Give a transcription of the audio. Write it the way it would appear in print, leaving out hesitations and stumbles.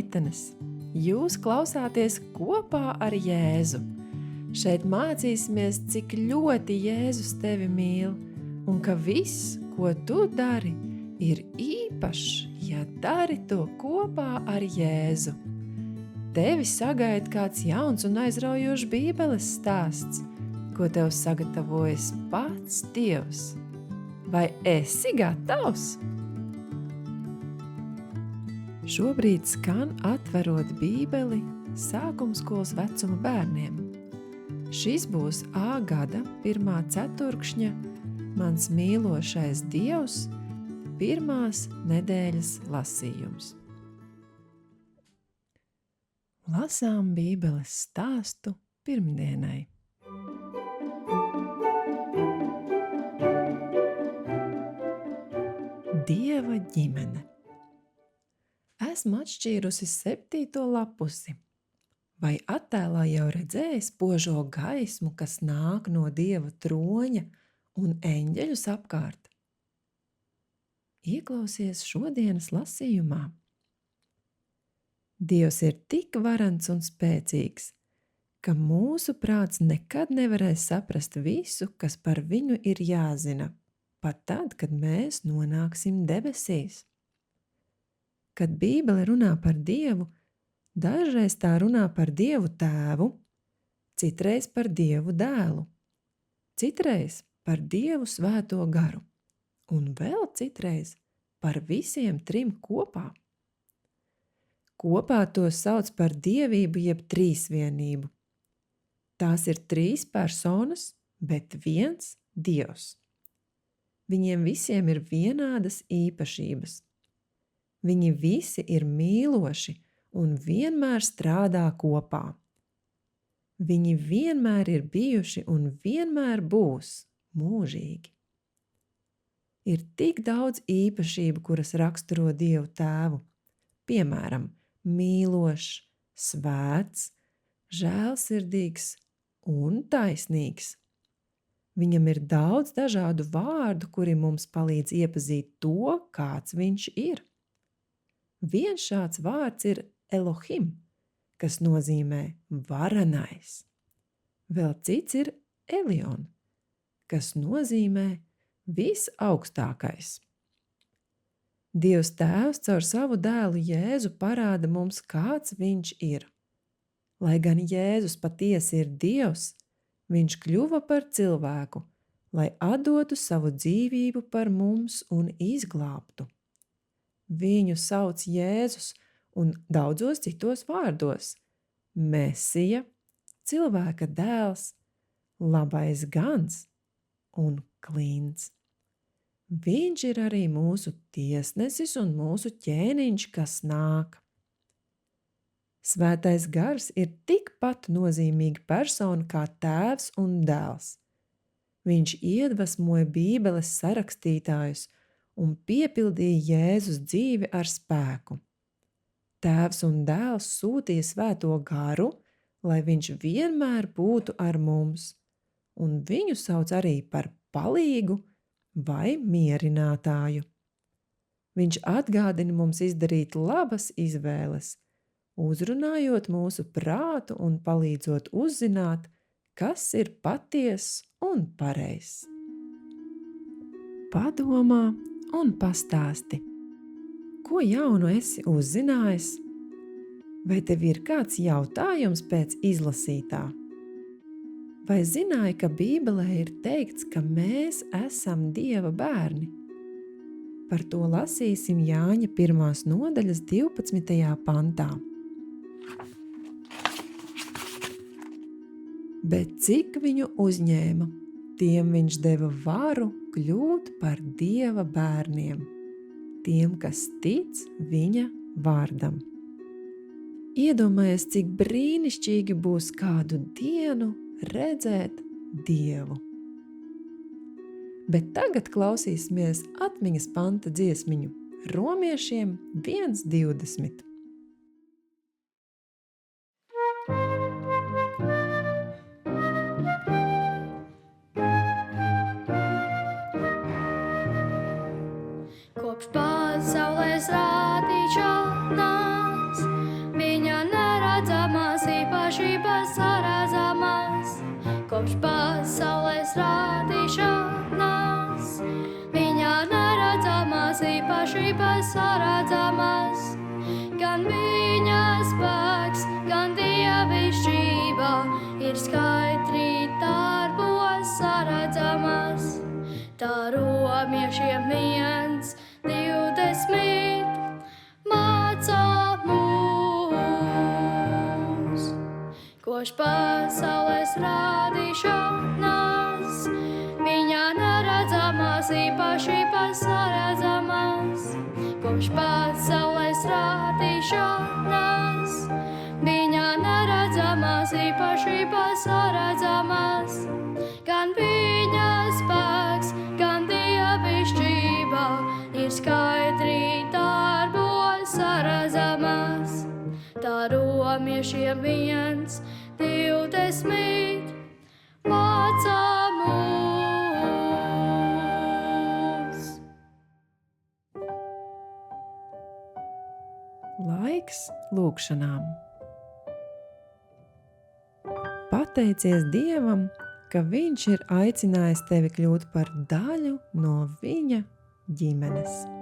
meitenes! Jūs klausāties kopā ar Jēzu. Šeit mācīsimies, cik ļoti Jēzus tevi mīl un ka viss, ko tu dari, ir īpašs, ja dari to kopā ar Jēzu. Tevi sagaida kāds jauns un aizraujošs Bībeles stāsts, ko tev sagatavojas pats Dievs. Vai esi gatavs? Šobrīd skan atverot Bībeli sākumskolas vecuma bērniem. Šis būs A gada 1. ceturkšņa Mans mīlošais Dievs 1. nedēļas lasījums. Lasām Bībeles stāstu pirmdienai. Dieva ģimene. Esmu atšķīrusi 7. lapusi. Vai attēlā jau redzēji spožo gaismu, kas nāk no Dieva troņa un eņģeļus apkārt? Ieklausies šodienas lasījumā. Dievs ir tik varants un spēcīgs, ka mūsu prāts nekad nevarēs saprast visu, kas par viņu ir jāzina, pat tad, kad mēs nonāksim debesīs. Kad Bībele runā par Dievu, dažreiz tā runā par Dievu Tēvu, citreiz par Dievu Dēlu, citreiz par Dievu Svēto Garu un vēl citreiz par visiem trim kopā. Kopā to sauc par dievību jeb trīsvienību. Tās ir 3 personas, bet viens Dievs. Viņiem visiem ir vienādas īpašības. Viņi visi ir mīloši un vienmēr strādā kopā. Viņi vienmēr ir bijuši un vienmēr būs mūžīgi. Ir tik daudz īpašību, kuras raksturo Dievu Tēvu. Piemēram, mīlošs, svēts, žēlsirdīgs un taisnīgs. Viņam ir daudz dažādu vārdu, kuri mums palīdz iepazīt to, kāds viņš ir. Viens šāds vārds ir Elohim, kas nozīmē varenais. Vēl cits ir Elion, kas nozīmē visaugstākais. Dievs Tēvs caur savu dēlu Jēzu parāda mums, kāds viņš ir. Lai gan Jēzus patiesi ir Dievs, viņš kļuva par cilvēku, lai atdotu savu dzīvību par mums un izglābtu. Viņu sauc Jēzus un daudzos citos vārdos – Mesija, cilvēka dēls, labais gans un klints. Viņš ir arī mūsu tiesnesis un mūsu ķēniņš, kas nāk. Svētais gars ir tikpat nozīmīga persona kā tēvs un dēls. Viņš iedvesmoja Bībeles sarakstītājus un piepildīja Jēzus dzīvi ar spēku. Tēvs un dēls sūtīja Svēto garu, lai viņš vienmēr būtu ar mums, un viņu sauc arī par palīgu vai mierinātāju. Viņš atgādina mums izdarīt labas izvēles, uzrunājot mūsu prātu un palīdzot uzzināt, kas ir patiess un pareizs. Padomā un pastāsti, ko jaunu esi uzzinājis? Vai tev ir kāds jautājums pēc izlasītā? Vai zināji, ka Bībelē ir teikts, ka mēs esam Dieva bērni? Par to lasīsim Jāņa 1. nodaļas 12. pantā. Bet cik viņu uzņēma, tiem viņš deva varu kļūt par Dieva bērniem, tiem, kas tic viņa vārdam. Iedomājies, cik brīnišķīgi būs kādu dienu redzēt Dievu. Bet tagad klausīsimies atmiņas panta dziesmiņu Romiešiem 1:20. Kopš pasaules radīšanās pasaules radīšanas, viņa neredzamās īpašības saredzamas, gan viņa spēks, gan dievišķība ir skaidri darbos saredzamas. Tā romiešiem 1:20 mācā mūs, koš pasaules radīšanas, viņa neredzamās īpašības saredzamas, koš pasaules radīšanas, viņa neredzamās īpašības saredzamas, gan viņa spēks, gan dievišķība ir skaidri darbos saredzamas. Tā romiešiem 1:20 mācā mūs. Laiks lūgšanām. Pateicies Dievam, ka Viņš ir aicinājis tevi kļūt par daļu no Viņa ģimenes.